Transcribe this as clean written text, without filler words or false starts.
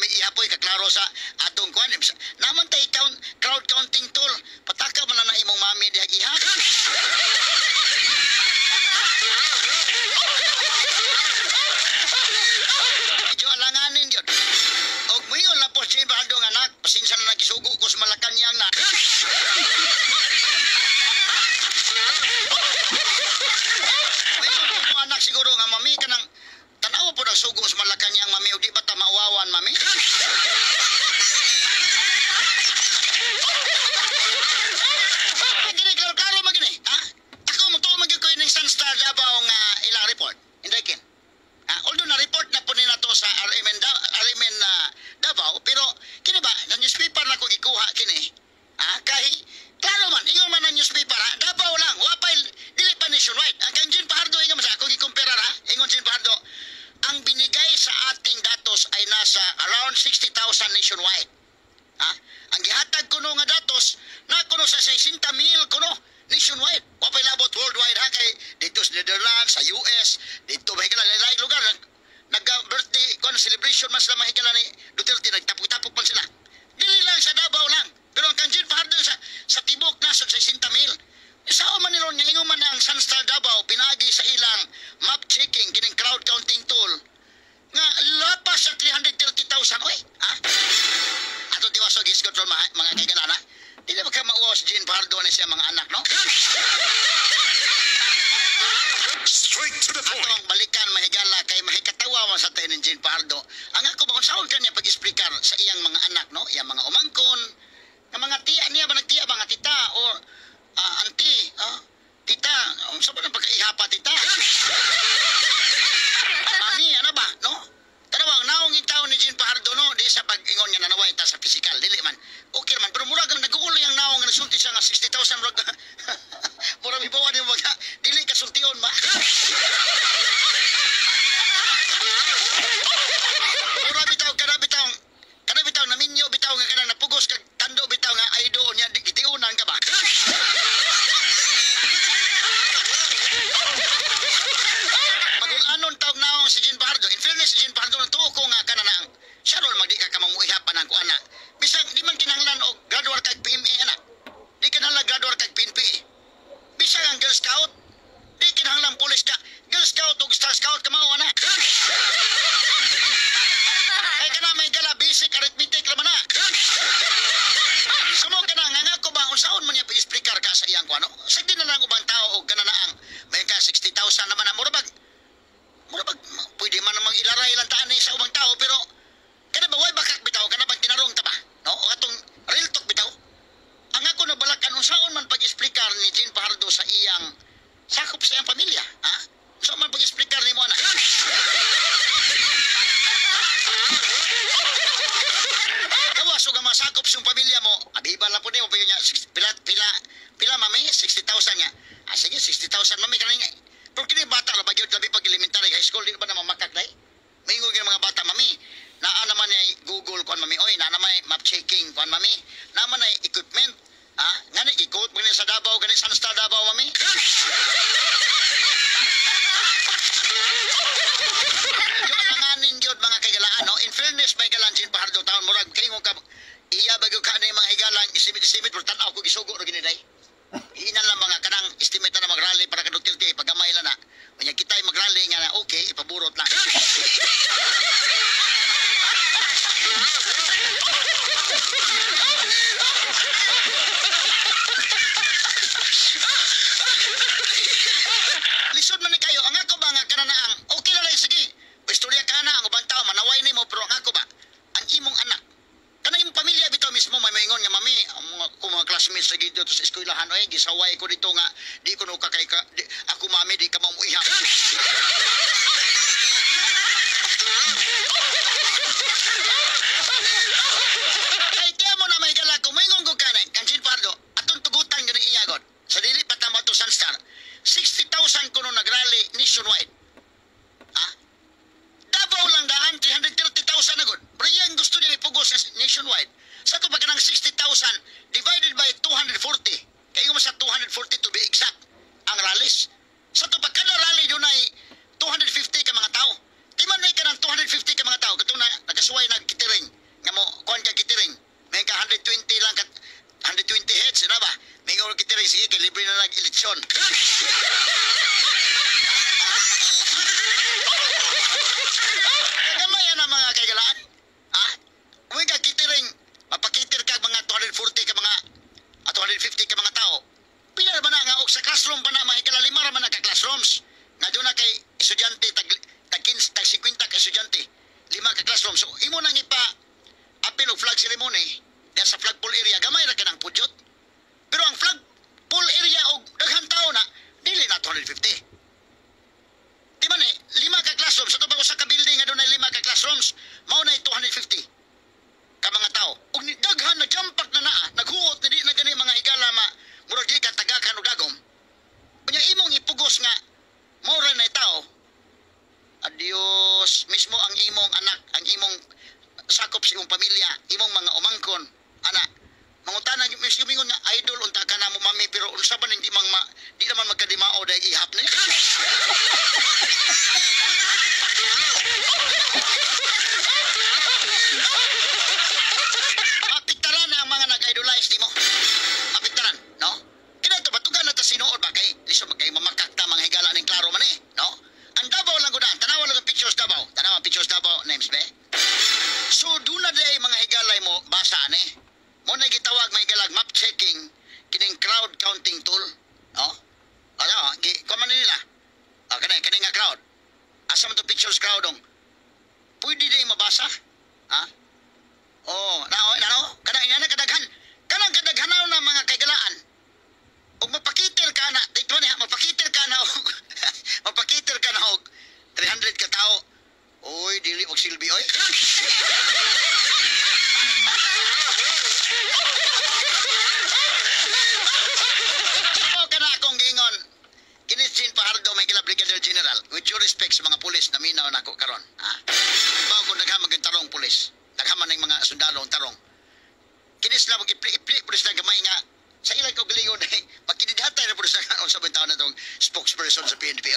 mami ihapoy kaklaro sa atong kuan. Naman tay crowd counting tool. Pataka man na imong mami diha ihap. Medyo alanganin yun. Og moingon na po si Bahado nga anak, pasinsa na nagisugo ko sa Malacanang na. Moingon ko anak siguro nga mami kanang tanawa po nagsugo sa Malacanang mami o di ba ta mauwawan mami? Klaro magini, ha? Ako mo to ko ining Sunstar Davao nga ilang report. Inday kin. Although na-report na po nila to sa RMN Davao, pero kini ba, na newspaper na kung ikuha kini, kahit, klaro man, ingon man ang newspaper, Davao lang, wapay, dili pa nationwide. Ang Jean Fajardo, ingon man sa, kung ikumpera ingon Jean Fajardo, ang binigay sa ating datos ay nasa around 60,000 nationwide. Ang gihatag kuno nga datos, na kuno sa 60,000 kuno, nationwide. Wapay labot worldwide kay dito sa Netherlands, sa US, dito mahigala lain lugar nag-birthday celebration mas na mahigala ni Duterte nagtapok-tapok man sila. Dili lang sa Davao lang. Pero ang Jean Fajardo sa tibok nasod sa 60,000. Sao man niron nga ingon man ang Sunstar Davao pinagi sa ilang map checking kining crowd counting tool nga lapas sa 330,000 oy. Ato tiwas og control mga kaiganana. Dili ba ka mauwas Jean Fajardo ni siya mga anak, no? Straight to the point. Atong balikan mahigala kay mahikatawa mo sa tayo ni Jean Fajardo. Ang ako ba kung saan kanya pag-explicar sa iyang mga anak, no? Iyang mga umangkon, ng mga tiya niya ba nagtiya ba nga tita o auntie, tita, sa ba nang pagkaihapa tita? Mami, ano ba, no? Tanawang naong yung tao ni Jean Fajardo, no? Di sa pag-ingon niya nanaway ta sa physical, dili man. Okay man, pero murag ang nag-uuli ang naong nga nasulti siya nga 60,000 murag. Murag ibawa niyo mga, dili kasultion ma. Murag bitaw, kada bitaw na minyo bitaw nga kanang napugos kag tando bitaw nga ay doon niya, gitiunan ka ba? Magulanon tawag naong si Jean Fajardo. In fairness, si Jean Fajardo nang tuo ko nga kanang siya ron magdi ka mamuihapan ang kuana. Bisag di man kinahanglan og graduate kag PMA anak. Di kinahanglan graduate kag PNP. Bisag ang Girl Scout, di kinahanglan pulis ka. Girl Scout o Star Scout ka mao anak. Ay kana may gala basic arithmetic laman na. Sumo kana nga ko ba unsaon man niya pa-explicar ka sa iyang kuano? Sa di na lang ubang tao og kana na ang may ka 60,000 naman ang murabag pwede man namang ilaray lang taan sa ubang tao pero kada ba way bakak bitaw kana bang tinarong ta ba no o atong real talk bitaw ang ako nabalakan unsaon man pag-explicar ni Jean Fajardo sa iyang sakop sa iyang pamilya unsaon man pag-explicar nimo ana kawas og mga sakop sa pamilya mo abiban lang po nimo payo nya pila mami 60,000 nga sige 60,000 mami kanang pero kini bata la bagyod labi pag elementary high school di ba na mamakak dai? Maingon gyud mga bata mami. Naa naman ay Google kon mami oy, naa naman map checking kon mami. Naa man ay equipment. Ngani ikot mo ni sa Davao gani sa Sunstar Davao mami. Yo langanin gyud mga kagalaan no. In fairness may galan Jean Fajardo taon murag kaingon ka iya bagyo ka ni mga higalang isimit pero tan-aw ko gisugo ra gini dai. Iinan lang mga kanang estimate na mag-rally para ka Duterte pagamay lang na. Kanya kita ay mag-rally nga na okay, ipaburot lang. Lisod man ni kayo, ang ako ba nga kananaang okay na lang sige. Istorya ka na ang ubang tao manaway nimo pero ang ako ba ang imong anak kana imong pamilya bitaw mismo may maingon nga mami mga classmates sa dito sa eskwelahan oy gisaway ko dito nga di ko no kakay ka ako mami di ka mamuiha ay kaya mo na may gala ko maingon ko kana kan Jean Fajardo atong tugutan gani iya god sa dili pa tama to Sunstar 60,000 kuno nagrally nationwide Davao lang daan 330,000 na god pero yan gusto niya ipugos nationwide sa to pagkanang 60,000 divided by 240 kaya mo sa 240 to be exact ang rallies sa to pagkada rally yun ay 250 ka mga tao di man na ka ng 250 ka mga tao katong na nakasuway na kitiring. Nga mo, kuhan ka kitiring. May ka 120 lang, 120 heads, na ba? May nga kitiring, sige, kay libre na nag-eleksyon. Gamay na mga kaigalaan. Ha? Huwag ka kitiring, mapakitir ka mga 240 ka mga, 250 ka mga tao. Pila naman na nga, sa classroom pa na, mga higala, 5 naman na ka-classrooms. Nga doon na kay estudyante, tag 50 ka estudyante, 5 ka classroom. So, imo nang ipa-apil o flag ceremony, diya sa flagpole area, gamay na ka ng pudyot. Pero ang flagpole area o daghang tao na, dili na 250. Di ba ni, 5 ka classrooms, sa ito ba sa ka-building nga doon na 5 ka classrooms, mao na 250 ka mga tao. O daghan na jampak na naa, naghuot na di na gani mga higala murag di ka tagakan o dagom. Kunya imong ipugos nga, mora na tao, adios, mismo ang imong anak, ang imong sakop sa imong pamilya, imong mga umangkon, anak, mangutanan yung mingon nga idol unta ka na mo mami pero unsa ba hindi di naman magkadimao dahil ihap ni. Apiktaran na ang mga nag-idolize nimo. Apiktaran, no? Kaya ito, batugan na ta sinuod ba kay liso magkay mamakakta mga higala ning klaro man no? Ang Davao lang gudaan, tanawa lang ang pictures Davao. Tanawa ang pictures Davao, names be. So, doon na day mga higalay mo, basa mo na gitawag mga higalag map checking, kining crowd counting tool. No? Ano, kuman nila. Kani nga crowd. Asa man to pictures crowd dong. Pwede day mabasa? Ha? Oh, kanang kadaghan. Kanang kadaghanaw na mga kaigalaan. Og mapakitir ka na, dito niya, mapakitir ka na og mapakitir ka na og 300 ka tao. Oy, dili og silbi oy. Ako kana akong gingon. Kinisin Pahardo may gila Brigadier General. With due respect sa mga pulis na minaw nako karon. Ha? Bago ko naghamag yung tarong pulis. Naghaman ng mga sundalo ang tarong. Kinis na mag-ipli pulis na gamay nga sa ilang kaugalingon eh, pagkinidhatay na pulis na unsa ba taon na itong spokesperson sa PNP.